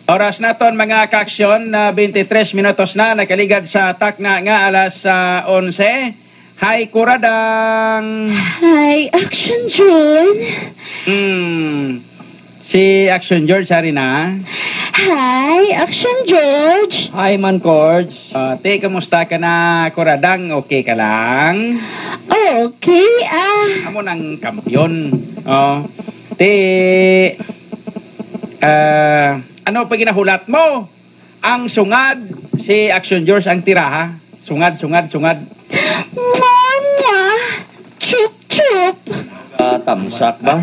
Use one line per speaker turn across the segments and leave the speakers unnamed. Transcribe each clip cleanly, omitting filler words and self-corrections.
Oras naton mga kaaksyon na 23 minutos na nakaligad sa takna nga alas 11. Hi Kuradang.
Hi, Action John.
Si Action George hari na.
Hi, Action George.
Hi, Man Cords.
Te, kamusta ka na Kuradang? Okay ka lang?
Okay,
Amo ng kampyon. Te, ano pa ginahulat mo? Ang sungad, si Action George ang tiraha. Sungad.
Mama, chup-chup.
Tamsak ba?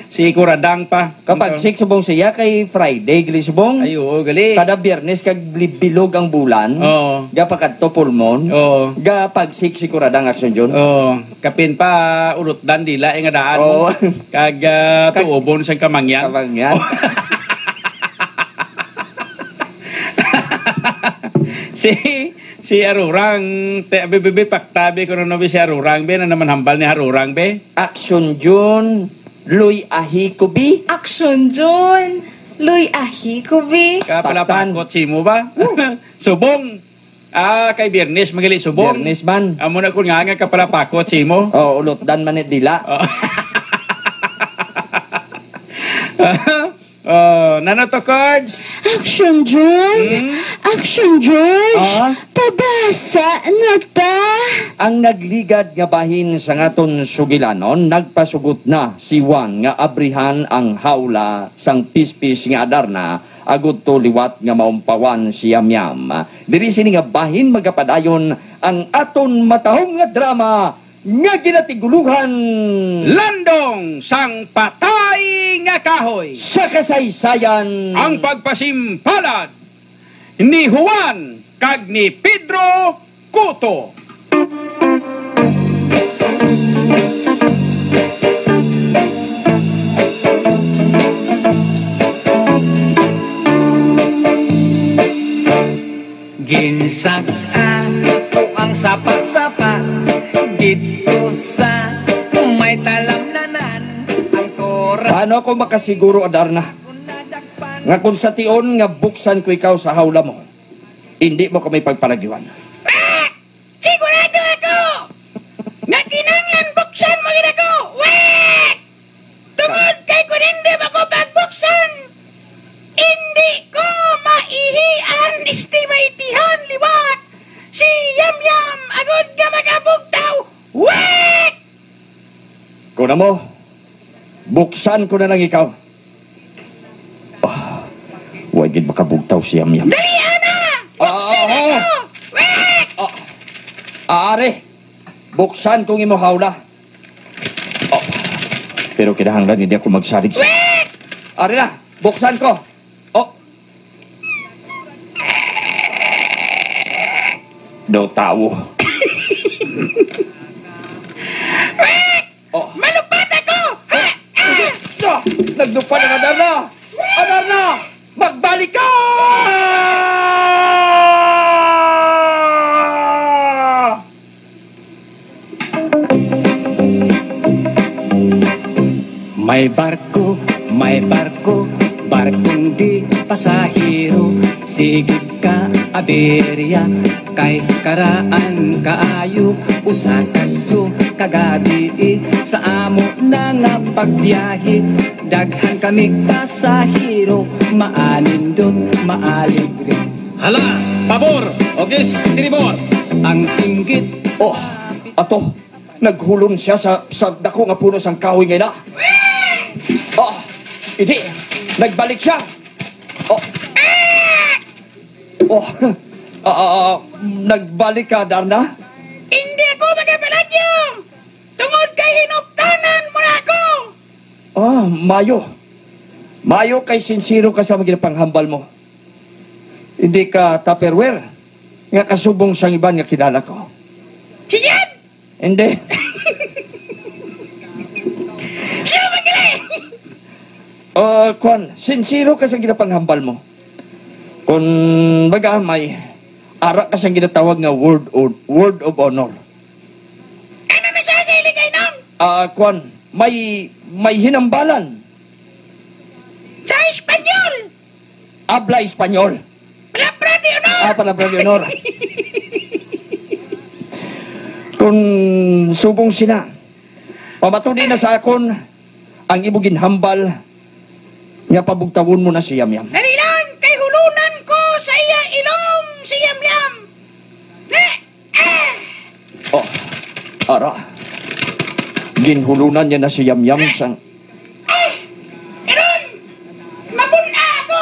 Si Kuradang pa.
Kapag subong siya kay Friday, gali subong.
Ay, oo, gali.
Kada Biyernes, kag bilog ang bulan.
Oo.
Gapag to pulmon.
Oo.
Gapag si Kuradang Action John.
Oo. Kapin pa, urot dan dila, nga daan mo.
Oo.
Kag tuobon sa kamangyan.
Kamangyan.
Si Arurang, bebe paktabi ko no si Arurang be na naman hambal ni Arurang be.
Action John, Luy Ahikubi.
Action John. Luy Ahikubi.
Kapalapakot si mo ba? Subong. Kay Biyernes magali subong.
Biyernes man.
Amo na kun nga kapalapakot si mo.
Ulot dan manit dila.
Nano to cards?
Action John. Action George. Pabasa na ta.
Ang nagligad nga bahin sa ngaton sugilanon, nagpasugot na si Juan nga abrihan ang hawla sang pispis nga adarna, agud to liwat nga maumpawan si Yamyam. Diri sini nga bahin magapadayon ang aton matahong nga drama nga ginatiguluhan
Landong sang patay nga kahoy
sa kasaysayan.
ang pagpasimpalad ni Juan kag ni Pedro Cotto.
Ginsag-an o ang sapat-sapat dito sa may talamnanan ang tora.
Paano ako makasiguro, Adarna, nga kung sa tion nga buksan ko ikaw sa hawla mo, hindi mo kami pagpalagiwan?
Sigurado ako na kinanglan buksan mo gina ko. Wait! Tungod kay kung hindi mo ko pagbuksan, hindi ko maihian estimaitihan liwat si Yamyam agad nga magabugtaw. Wait!
Kuna mo, buksan ko na lang ikaw. Huwag gid makabugtaw si Yamyam.
Dali na! Buksan ako! Wait!
Are, buksan kong imo hawla. Pero kinahanglan hindi ako magsalig sa...
Wait!
Are na, buksan ko. Do tawo.
Malupad ako!
Nagdupa ng Adarna! Adarna! Magbalik ka!
May barko, barkong di pasahero. Sigig ka, aberya, kay karaan kaayo. Usakan to kagabi sa amo na nga pagbiyahe. Daghan kami pasahero, maanindot, maalibre.
Hala, pabor, ogis, tribor.
Ang singgit
Ato, naghulon siya sa dako nga puno sang kahoy ngayon na. Hindi, nagbalik siya. Nagbalik ka, Darna?
Hindi ako magapaladyo! Tungod kay hinuptanan mo na ako!
Mayo kay sinsiro ka sa mga panghambal mo. Hindi ka tupperware. Nga kasubong sang iban nga kilala ko.
Si Jan!
Hindi.
Sino magaling?
Kwan, sinsiro ka sa ginapanghambal mo. Kung bagamay, ara ka sa ginatawag nga word of honor.
Ano na siya sa iligay nun?
Kwan, may hinambalan.
Sa Espanyol!
Habla Espanyol.
Palabra di honor.
Palabra de honor. Kung subong sina, pamatuli na sa akon ang ibugin hambal nga pabugtawon mo na si Yamyam.
Dali lang, kay hulunan ko sa iya ilong si Yamyam.
Oh, ara. Ginhulunan niya na si Yamyam sang...
Karon, mabuna ako.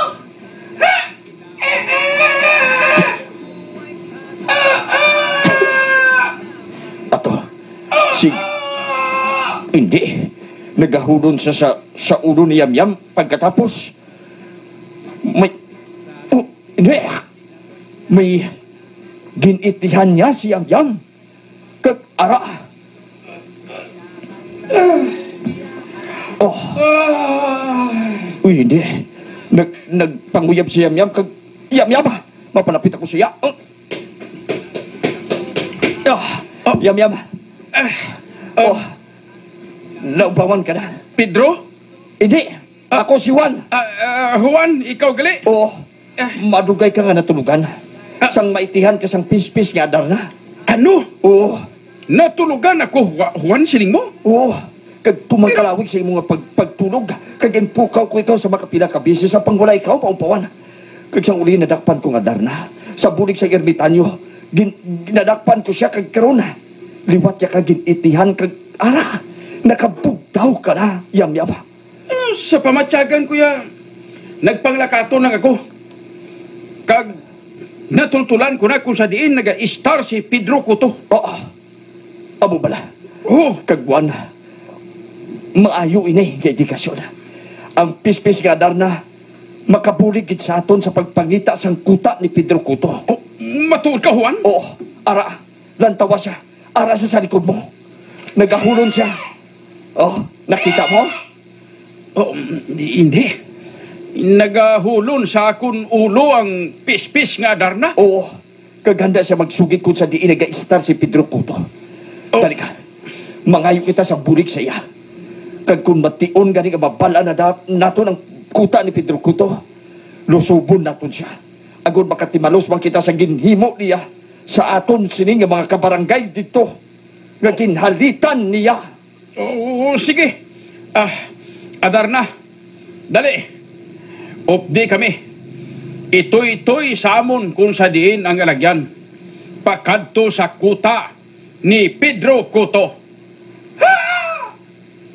Ato, si... Hindi. Nagahulon siya sa ulo ni Yamyam pagkatapos. May... Oh, hindi. May... Ginitihan niya si Yamyam. Ara. Oh. Uy, hindi. Nagpanguyab si Yamyam. Yamyam, mapalapit ako siya. Yamyam. Naupawan ka na.
Pedro?
Hindi. Ako si Juan.
Juan, ikaw gali?
Madugay ka nga natulugan. Sang maitihan ka sang pispis nga adar na.
Ano?
Natulugan
ako, Juan, siling mo?
Kag tumangkalawig sa imong pagtulog. Kag impukaw ko ikaw sa makapila ka bisi sa pangwala ikaw, paumpawan. Kag sang uli nadakpan ko nga adar na. Sa bulig sa ermitanyo, ginadakpan ko siya kag karon. Liwat ya kag ginitihan kag ara. Nakabugtaw ka na, Yamyam.
Sa pamatyagan ko ya, nagpanglakato lang ako. Kag natultulan ko na kung sa diin naga-star si Pedro Cotto.
Amo bala. Kagwan, maayo ini nga edikasyon. Ang pispis nga adar na, makabulig gid sa aton sa pagpangita sang kuta ni Pedro Cotto.
Matuod ka, Juan?
Ara, lantawa siya. Ara sa likod mo. Nagahulon siya. Nakita mo?
Hindi. Nagahulon sa akon ulo ang pispis nga adar na.
Kaganda siya magsugit kung sa diin naga-star si Pedro Cotto. Dali ka. Mangayo kita sa bulig sa iya. Kag kung mation gani nga mabala na nato ng kuta ni Pedro Cotto, lusubon naton siya. Agon makatimalos man kita sa ginhimo niya sa aton sining nga mga kabarangay dito nga ginhalitan niya.
Sige. Adar na. Dali. Updi kami. Itoy sa amon kung sa diin ang alagyan. Pakadto sa kuta ni Pedro Cotto.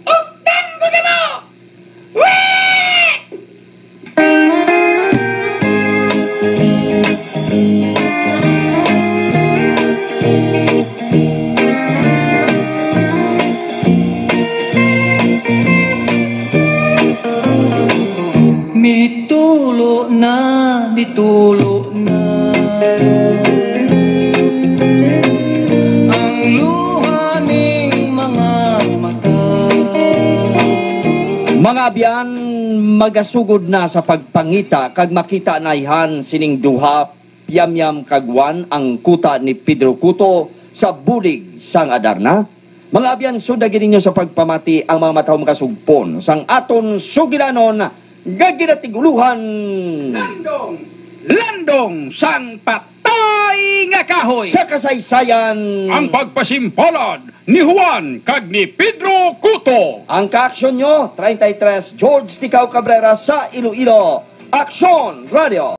Updan ko na mo!
Mitulo na ang luha ning mga mata.
Mga abyan, magasugod na sa pagpangita kag makita na ihan sining duha Yamyam kagwan ang kuta ni Pedro Cotto sa bulig sang adar na. Mga abyan, sundagin ninyo sa pagpamati ang mga matawang kasugpon sang aton sugilanon gaginatiguluhan.
Landong sang patay nga kahoy.
Sa kasaysayan,
Ang pagpasimpalad ni Juan kag ni Pedro Cotto.
ang kaaksyon nyo, 33 George Ticao Cabrera sa Iloilo. Aksyon Radio!